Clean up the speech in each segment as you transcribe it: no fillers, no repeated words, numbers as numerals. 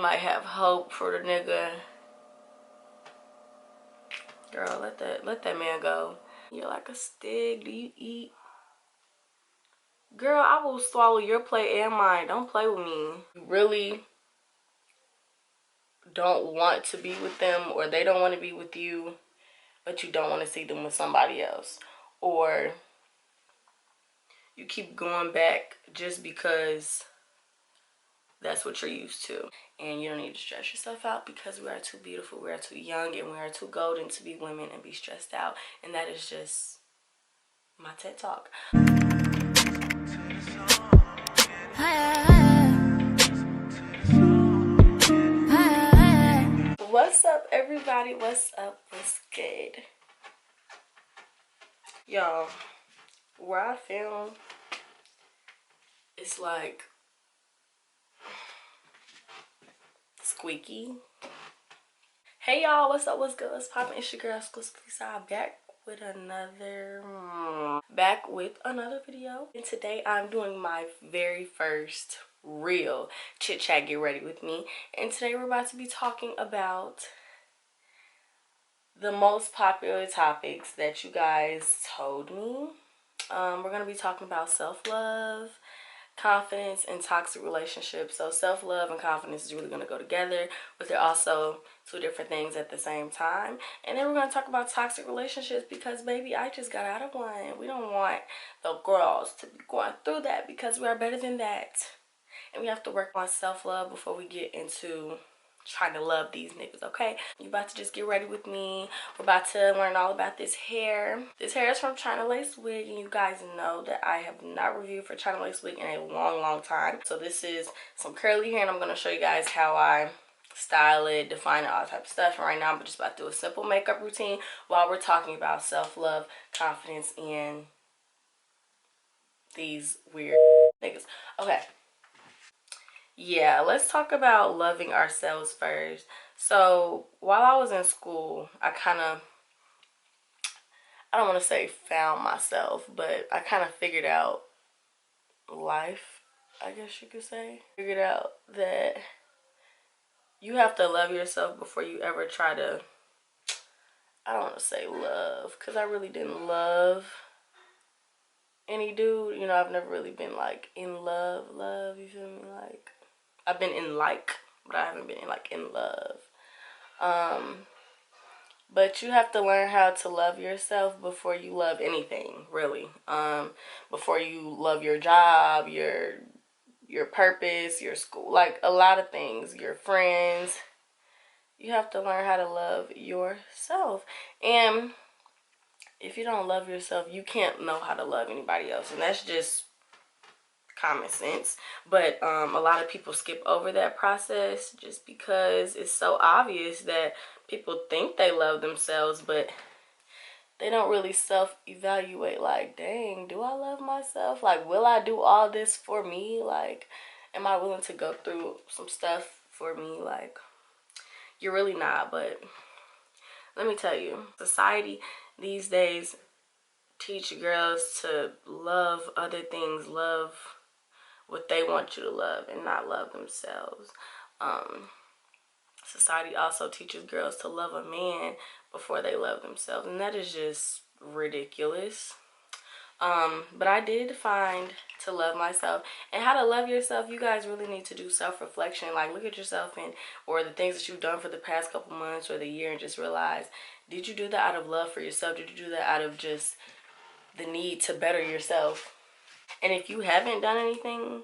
Might have hope for the nigga. Girl, let that man go. You're like a stick. Do you eat? Girl, I will swallow your plate and mine. Don't play with me. You really don't want to be with them, or they don't want to be with you, but you don't want to see them with somebody else. Or you keep going back just because that's what you're used to. And you don't need to stress yourself out, because we are too beautiful, we are too young, and we are too golden to be women and be stressed out. And that is just my TED Talk. What's up, everybody? What's up? What's good? Y'all, where I film, it's like squeaky. Hey y'all, what's up? What's good? What's poppin'? It's your girl Lisa, back with another video. And today I'm doing my very first real chit chat get ready with me. And today we're about to be talking about the most popular topics that you guys told me. We're gonna be talking about self-love, confidence, and toxic relationships. So self-love and confidence is really going to go together, but they're also two different things at the same time. And then we're going to talk about toxic relationships, because baby, I just got out of one. We don't want the girls to be going through that, because we are better than that. And we have to work on self-love before we get into trying to love these niggas, okay? You about to just get ready with me. We're about to learn all about this hair. This hair is from Chinalacewig, and you guys know that I have not reviewed for Chinalacewig in a long time. So this is some curly hair, and I'm going to show you guys how I style it, define it, all that type of stuff. And right now I'm just about to do a simple makeup routine while we're talking about self-love, confidence, and these weird niggas. Okay. Yeah, let's talk about loving ourselves first. So while I was in school, I don't want to say found myself, but I kind of figured out life, I guess you could say. Figured out that you have to love yourself before you ever try to, I don't want to say love, because I really didn't love any dude. You know, I've never really been like in love, you feel me? Like, I've been in like, but I haven't been in love. But you have to learn how to love yourself before you love anything, really. Before you love your job, your purpose, your school, like a lot of things, your friends. You have to learn how to love yourself. And if you don't love yourself, you can't know how to love anybody else. And that's just common sense. But a lot of people skip over that process just because it's so obvious that people think they love themselves, but they don't really self-evaluate. Like, dang, do I love myself? Like, will I do all this for me? Like, am I willing to go through some stuff for me? Like, you're really not. But let me tell you, society these days teach girls to love other things, love what they want you to love, and not love themselves. Society also teaches girls to love a man before they love themselves, and that is just ridiculous. But I did find to love myself. And how to love yourself, you guys really need to do self-reflection. Like, look at yourself or the things that you've done for the past couple months or the year, and just realize, did you do that out of love for yourself? Did you do that out of just the need to better yourself? And if you haven't done anything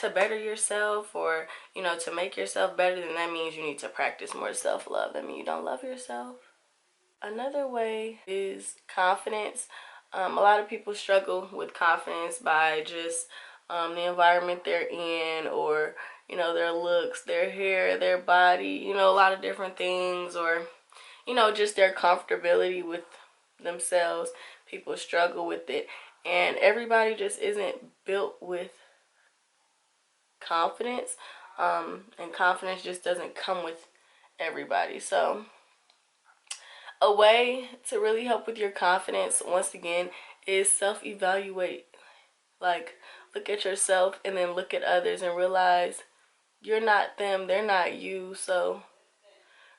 to better yourself, or, you know, to make yourself better, then that means you need to practice more self-love. That means you don't love yourself. Another way is confidence. A lot of people struggle with confidence by just the environment they're in, or, you know, their looks, their hair, their body, you know, a lot of different things, or, you know, just their comfortability with themselves. People struggle with it, and everybody just isn't built with confidence, and confidence just doesn't come with everybody. So a way to really help with your confidence, once again, is self-evaluate. Like, look at yourself and then look at others and realize, You're not them, they're not you. So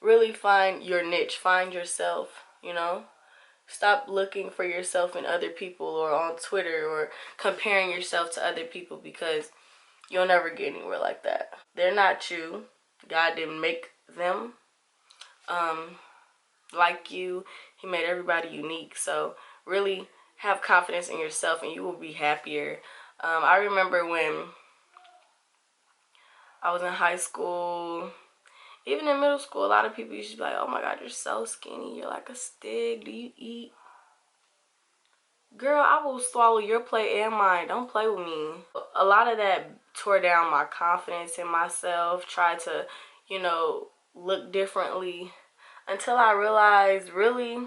really find your niche, find yourself, you know? Stop looking for yourself in other people or on Twitter or comparing yourself to other people, because you'll never get anywhere like that. They're not you. God didn't make them like you. He made everybody unique. So really have confidence in yourself and you will be happier. I remember when I was in high school, even in middle school, a lot of people used to be like, oh my God, you're so skinny. You're like a stick. Do you eat? Girl, I will swallow your plate and mine. Don't play with me. A lot of that tore down my confidence in myself. Tried to, you know, look differently. Until I realized, really,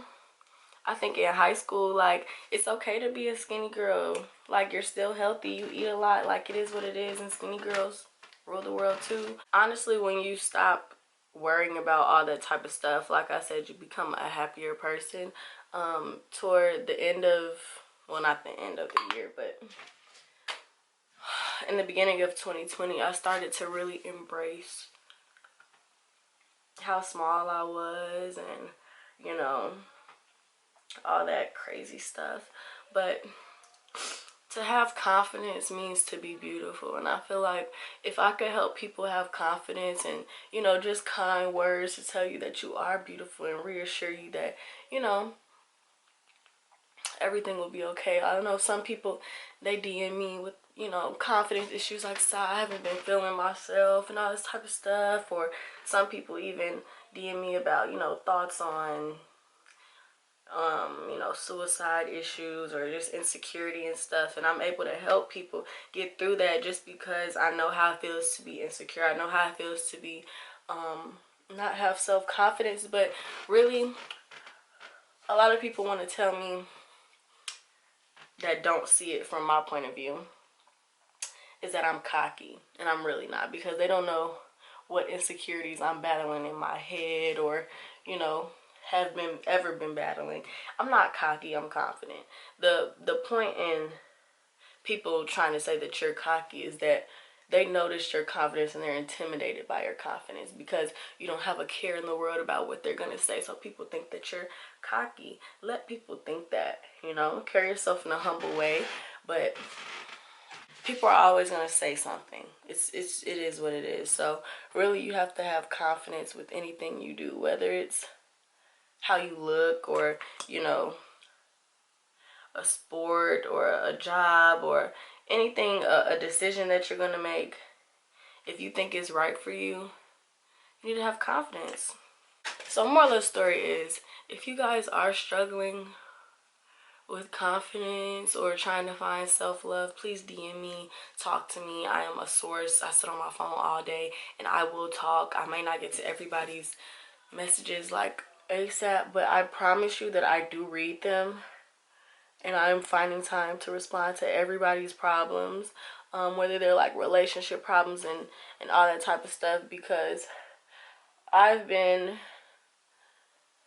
I think in high school, like, it's okay to be a skinny girl. Like, you're still healthy. You eat a lot. Like, it is what it is. And skinny girls rule the world, too. Honestly, when you stop worrying about all that type of stuff, like I said, you become a happier person. Toward the end of, well, not the end of the year, but in the beginning of 2020, I started to really embrace how small I was and, you know, all that crazy stuff. But to have confidence means to be beautiful. And I feel like if I could help people have confidence and, you know, just kind words to tell you that you are beautiful and reassure you that, you know, everything will be okay. I don't know, some people, they DM me with, you know, confidence issues like, I haven't been feeling myself and all this type of stuff. Or some people even DM me about, you know, thoughts on you know, suicide issues or just insecurity and stuff. And I'm able to help people get through that just because I know how it feels to be insecure. I know how it feels to be not have self-confidence. But really, a lot of people want to tell me that don't see it from my point of view is that I'm cocky, and I'm really not, because they don't know what insecurities I'm battling in my head or, you know, have been ever been battling. I'm not cocky, I'm confident. The point in people trying to say that you're cocky is that they notice your confidence and they're intimidated by your confidence because you don't have a care in the world about what they're going to say. So people think that you're cocky. Let people think that, you know, carry yourself in a humble way. But people are always going to say something. It is what it is. So really you have to have confidence with anything you do, whether it's how you look or, you know, a sport or a job or anything, a decision that you're going to make. If you think it's right for you, you need to have confidence. So moral of the story is, if you guys are struggling with confidence or trying to find self-love, please DM me, talk to me. I am a source. I sit on my phone all day and I will talk. I may not get to everybody's messages like ASAP, but I promise you that I do read them and I'm finding time to respond to everybody's problems, whether they're like relationship problems and all that type of stuff, because I've been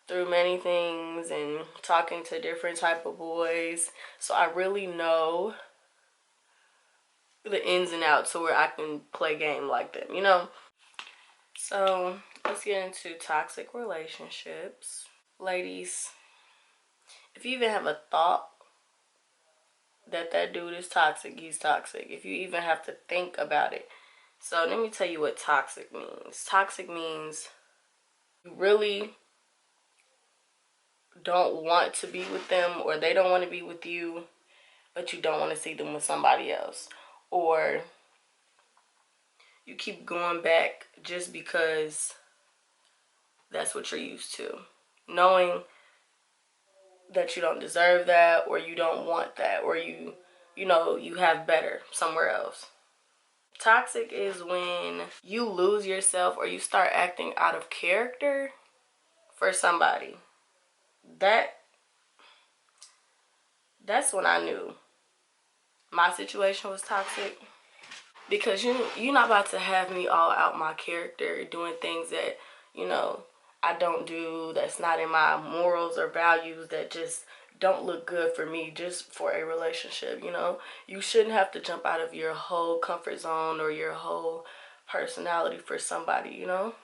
through many things and talking to different type of boys, so I really know the ins and outs to where I can play game like them, you know. So let's get into toxic relationships. Ladies, if you even have a thought that that dude is toxic, he's toxic. If you even have to think about it. So let me tell you what toxic means. Toxic means you really don't want to be with them, or they don't want to be with you, but you don't want to see them with somebody else. Or you keep going back just because that's what you're used to, knowing that you don't deserve that, or you don't want that, or you know, you have better somewhere else. Toxic is when you lose yourself or you start acting out of character for somebody. That's when I knew my situation was toxic, because you're not about to have me all out my character doing things that, you know, I don't do, that's not in my morals or values, that just don't look good for me just for a relationship, you know. You shouldn't have to jump out of your whole comfort zone or your whole personality for somebody, you know?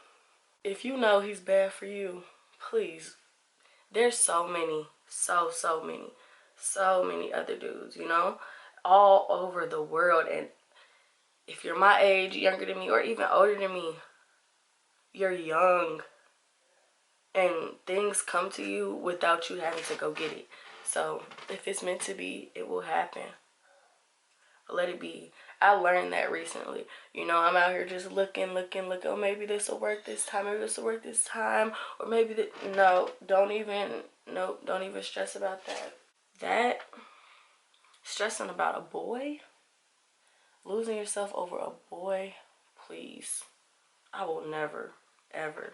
If you know he's bad for you, please. There's so many other dudes, you know, all over the world. And if you're my age, younger than me, or even older than me, you're young and things come to you without you having to go get it. So if it's meant to be, it will happen. Let it be. I learned that recently. You know, I'm out here just looking. Oh, maybe this will work this time. Maybe this will work this time. Or maybe no, don't even stress about that. Stressing about a boy, losing yourself over a boy, please. I will never, ever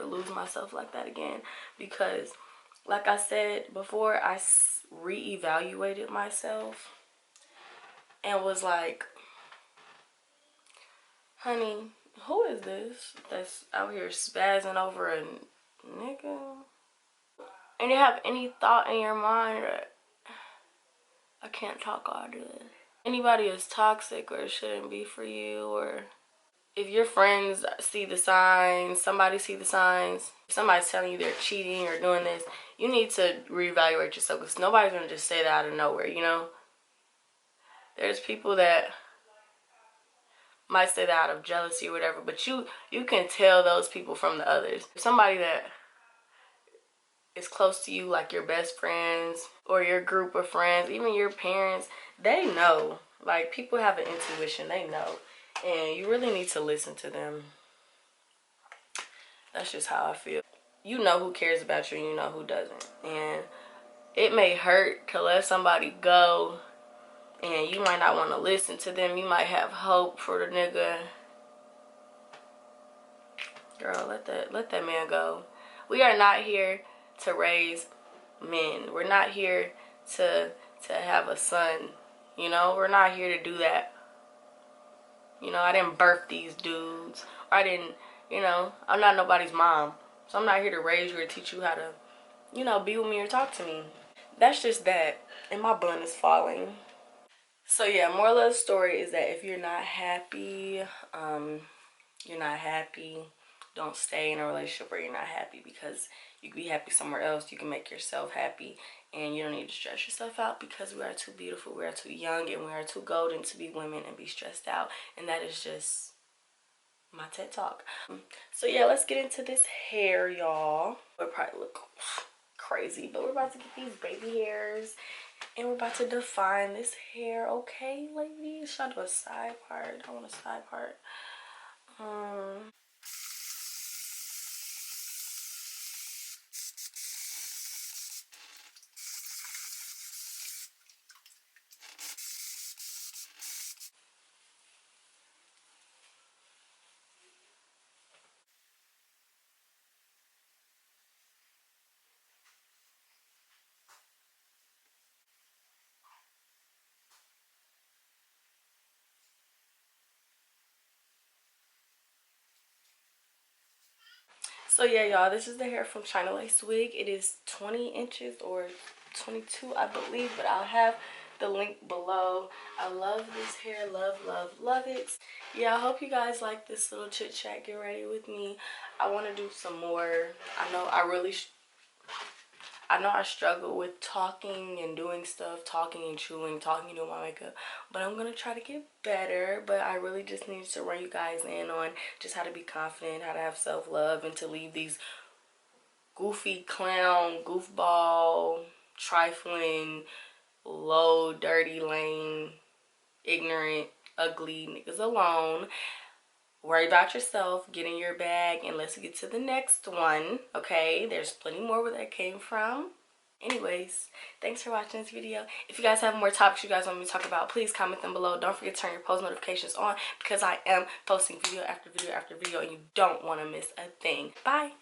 lose myself like that again. Because, like I said before, I reevaluated myself and was like, honey, who is this that's out here spazzing over a nigga? And you have any thought in your mind that I can't talk all this. Anybody is toxic or shouldn't be for you, or if your friends see the signs, somebody see the signs, if somebody's telling you they're cheating or doing this, you need to reevaluate yourself, because nobody's going to just say that out of nowhere, you know? There's people that might say that out of jealousy or whatever, but you can tell those people from the others. Somebody that is close to you, like your best friends or your group of friends, even your parents, they know. Like, people have an intuition, they know. And you really need to listen to them. That's just how I feel. You know who cares about you and you know who doesn't. And it may hurt to let somebody go, and you might not want to listen to them. You might have hope for the nigga. Girl, let that man go. We are not here to raise men. We're not here to have a son. You know, we're not here to do that. You know, I didn't birth these dudes. Or I didn't, you know, I'm not nobody's mom. So I'm not here to raise you or teach you how to, you know, be with me or talk to me. That's just that. And my bun is falling. So yeah, moral of the story is that if you're not happy, don't stay in a relationship where you're not happy, because you can be happy somewhere else. You can make yourself happy, and you don't need to stress yourself out, because we are too beautiful, we are too young, and we are too golden to be women and be stressed out. And that is just my TED Talk. So yeah, let's get into this hair, y'all. We'll probably look crazy, but we're about to get these baby hairs, and we're about to define this hair, okay, ladies? Should I do a side part? I want a side part. So yeah, y'all, this is the hair from Chinalacewig. It is 20 inches or 22, I believe, but I'll have the link below. I love this hair, love it. Yeah, I hope you guys like this little chit chat. Get ready with me. I want to do some more. I know I struggle with talking and doing stuff, talking and chewing, talking to my makeup, but I'm going to try to get better. But I really just need to run you guys in on just how to be confident, how to have self-love, and to leave these goofy clown, goofball, trifling, low, dirty, lame, ignorant, ugly niggas alone. Worry about yourself, get in your bag, and let's get to the next one, okay? There's plenty more where that came from. Anyways, thanks for watching this video. If you guys have more topics you guys want me to talk about, please comment them below. Don't forget to turn your post notifications on, because I am posting video after video after video, and you don't want to miss a thing. Bye.